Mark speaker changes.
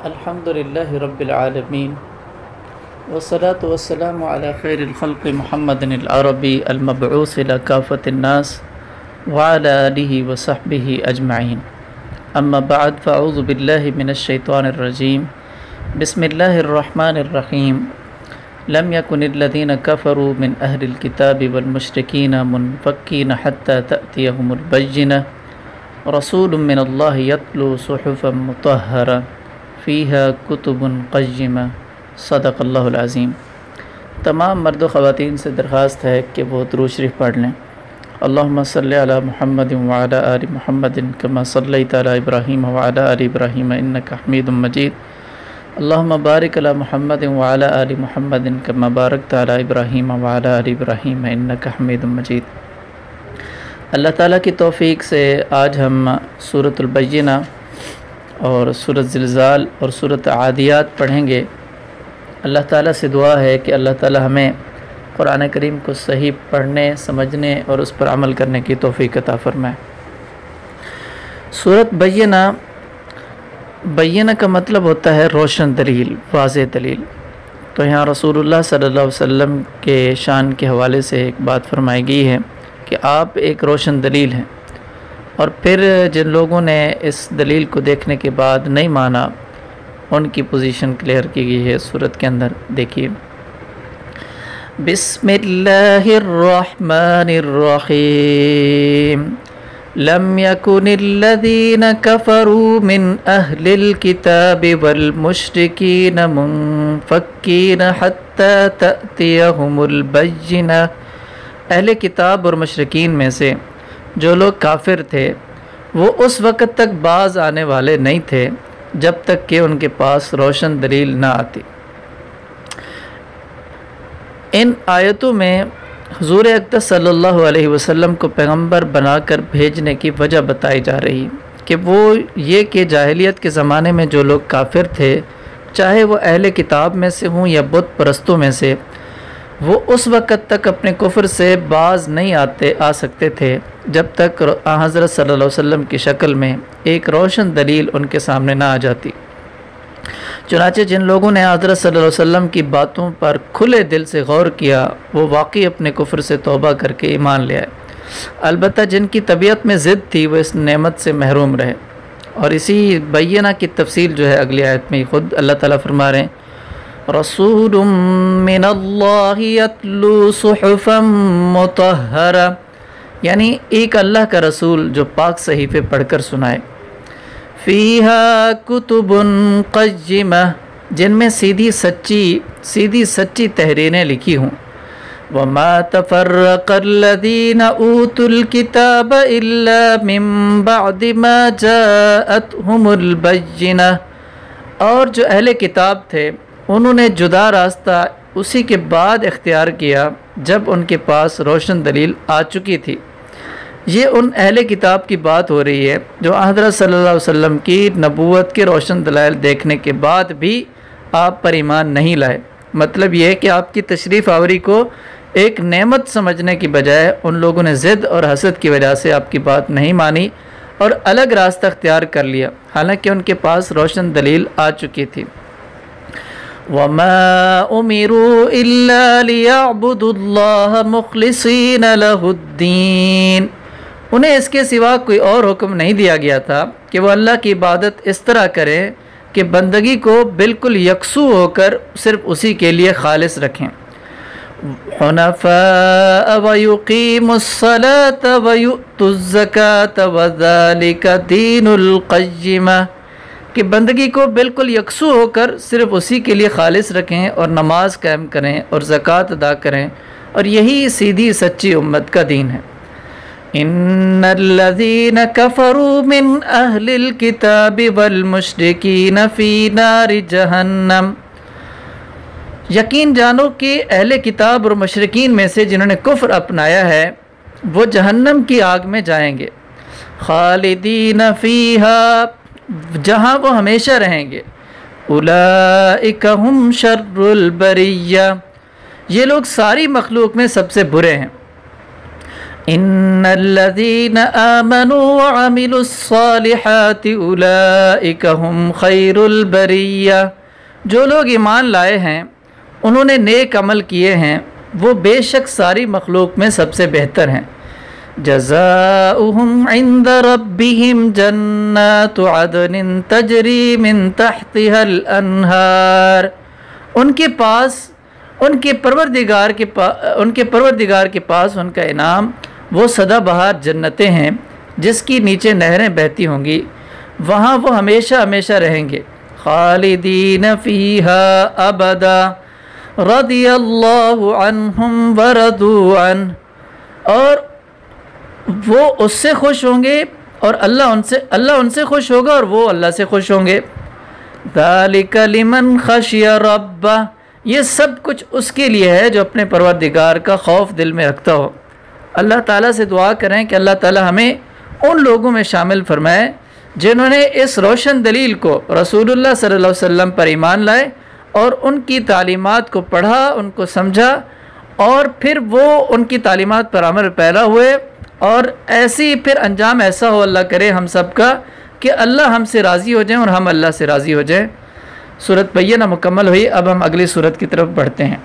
Speaker 1: الحمد لله رب العالمين والصلاة والسلام على خير الخلق محمد العربي المبعوث إلى كافة الناس وعلى آله وصحبه أجمعين. أما بعد فأعوذ بالله من الشيطان الرجيم. بسم الله الرحمن الرحيم. لم يكن الذين كفروا من أهل الكتاب والمشركين منفكين حتى تأتيهم البينة رسول من الله يتلو صحفا مطهرة فيها كتب قيمة صدق اللہ العظیم. تمام مرد و خواتین سے درخواست ہے کہ وہ درود شریف پڑھ لیں. اللہم صلی علی محمد وعلی آل محمد کما صلیت علی ابراہیم وعلی آل ابراہیم انک حمید مجید. اللہم بارک علی محمد وعلی آل محمد کما بارکت علی ابراہیم وعلی آل ابراہیم انک حمید مجید. اللہ تعالیٰ کی توفیق سے آج ہم سورۃ البینہ اور سورۃ زلزال اور سورۃ عادیات پڑھیں گے. اللہ تعالیٰ سے دعا ہے کہ اللہ تعالیٰ ہمیں قرآن کریم کو صحیح پڑھنے، سمجھنے اور اس پر عمل کرنے کی توفیق عطا فرمائے. سورۃ بینہ کا مطلب ہوتا ہے روشن دلیل، واضح دلیل. تو یہاں رسول اللہ صلی اللہ علیہ وسلم کے شان کے حوالے سے ایک بات فرمائی گئی ہے کہ آپ ایک روشن دلیل ہیں. اور پھر جن لوگوں نے اس دلیل کو دیکھنے کے بعد نہیں مانا ان کی پوزیشن کلیئر کی گئی ہے سورت کے اندر. دیکھیے، بسم اللہ الرحمن الرحیم. لم يكن الذين كفروا من اہل الكتاب والمشرکین منفکین حتی تأتیہم البینہ. اہل کتاب اور مشرکین میں سے جو لوگ کافر تھے وہ اس وقت تک باز آنے والے نہیں تھے جب تک کہ ان کے پاس روشن دلیل نہ آتی. ان آیتوں میں حضور اقدس صلی اللہ علیہ وسلم کو پیغمبر بنا کر بھیجنے کی وجہ بتائی جا رہی کہ وہ یہ کہ جاہلیت کے زمانے میں جو لوگ کافر تھے، چاہے وہ اہل کتاب میں سے ہوں یا بت پرستوں میں سے، وہ اس وقت تک اپنے کفر سے باز نہیں آ سکتے تھے جب تک حضرت صلی اللہ علیہ وسلم کی شکل میں ایک روشن دلیل ان کے سامنے نہ آ جاتی. چنانچہ جن لوگوں نے حضرت صلی اللہ علیہ وسلم کی باتوں پر کھلے دل سے غور کیا وہ واقعی اپنے کفر سے توبہ کر کے ایمان لے آئے. البتہ جن کی طبیعت میں ضد تھی وہ اس نعمت سے محروم رہے. اور اسی بینہ کی تفصیل جو ہے اگلی آیت میں خود اللہ تعالیٰ فرما رہے ہیں، رسول من اللہ یتلو صحفا مطہرہ، یعنی ایک اللہ کا رسول جو پاک صحیفے پڑھ کر سنائے. فیہا کتب قیمہ، جن میں سیدھی سچی تحریریں لکھی ہوں. وما تفرق الذین اوتوا الکتاب الا من بعد ما جاءتہم البینہ، اور جو اہل کتاب تھے انہوں نے جدا راستہ اسی کے بعد اختیار کیا جب ان کے پاس روشن دلیل آ چکی تھی. یہ ان اہل کتاب کی بات ہو رہی ہے جو حضرت صلی اللہ علیہ وسلم کی نبوت کے روشن دلائل دیکھنے کے بعد بھی آپ پر ایمان نہیں لائے. مطلب یہ ہے کہ آپ کی تشریف آوری کو ایک نعمت سمجھنے کی بجائے ان لوگوں نے ضد اور حسد کی وجہ سے آپ کی بات نہیں مانی اور الگ راستہ اختیار کر لیا، حالانکہ ان کے پاس روشن دلیل آ چکی تھی. وَمَا أُمِرُوا إِلَّا لِيَعْبُدُوا اللَّهَ مُخْلِصِينَ لَهُ الدِّينَ. انہیں اس کے سوا کوئی اور حکم نہیں دیا گیا تھا کہ وہ اللہ کی عبادت اس طرح کریں کہ بندگی کو بالکل یکسو ہو کر صرف اسی کے لیے خالص رکھیں. حُنَفَاءَ وَيُقِيمُوا الصَّلَاةَ وَيُؤْتُوا الزَّكَاةَ وَذَلِكَ دِينُ الْقَيِّمَةِ، کہ بندگی کو بالکل یکسو ہو کر صرف اسی کے لیے خالص رکھیں اور نماز قائم کریں اور زکوٰۃ ادا کریں، اور یہی سیدھی سچی امت کا دین ہے. ان الذین کفروا من اہل الکتاب والمشرکین فی نار جہنم، یقین جانو کہ اہل کتاب اور مشرکین میں سے جنہوں نے کفر اپنایا ہے وہ جہنم کی آگ میں جائیں گے. خالدین فیہا، جہاں وہ ہمیشہ رہیں گے. اولئک ہم شر البریہ، یہ لوگ ساری مخلوق میں سب سے برے ہیں. ان الذین آمنوا وعملوا الصالحات اولئک هم خیر البریہ، جو لوگ ایمان لائے ہیں انہوں نے نیک عمل کیے ہیں وہ بے شک ساری مخلوق میں سب سے بہتر ہیں۔ جزاؤہم عند ربہم جنات عدن تجری من تحتها الانہار، ان کے پروردگار کے پاس ان کا انعام وہ سدا بہار جنتیں ہیں جس کی نیچے نہریں بہتی ہوں گی، وہاں وہ ہمیشہ ہمیشہ رہیں گے۔ خالدین فیہا ابدا رضی اللہ عنہم ورضوا عنہ، اور وہ اس سے خوش ہوں گے اور اللہ ان سے خوش ہوگا اور وہ اللہ سے خوش ہوں گے۔ ذالک لمن خشی ربہ، یہ سب کچھ اس کے لیے ہے جو اپنے پروردگار کا خوف دل میں رکھتا ہو۔ اللہ تعالیٰ سے دعا کریں کہ اللہ تعالیٰ ہمیں ان لوگوں میں شامل فرمائے جنہوں نے اس روشن دلیل کو رسول اللہ صلی اللہ علیہ وسلم پر ایمان لائے اور ان کی تعلیمات کو پڑھا، ان کو سمجھا، اور پھر وہ ان کی تعلیمات پر عمل پیرا ہوئے، اور ایسی پھر انجام ایسا ہو اللہ کرے ہم سب کا کہ اللہ ہم سے راضی ہو جائیں اور ہم اللہ سے راضی ہو جائیں۔ سورۃ بینہ مکمل ہوئی، اب ہم اگلی سورت کی طرف بڑھتے ہیں۔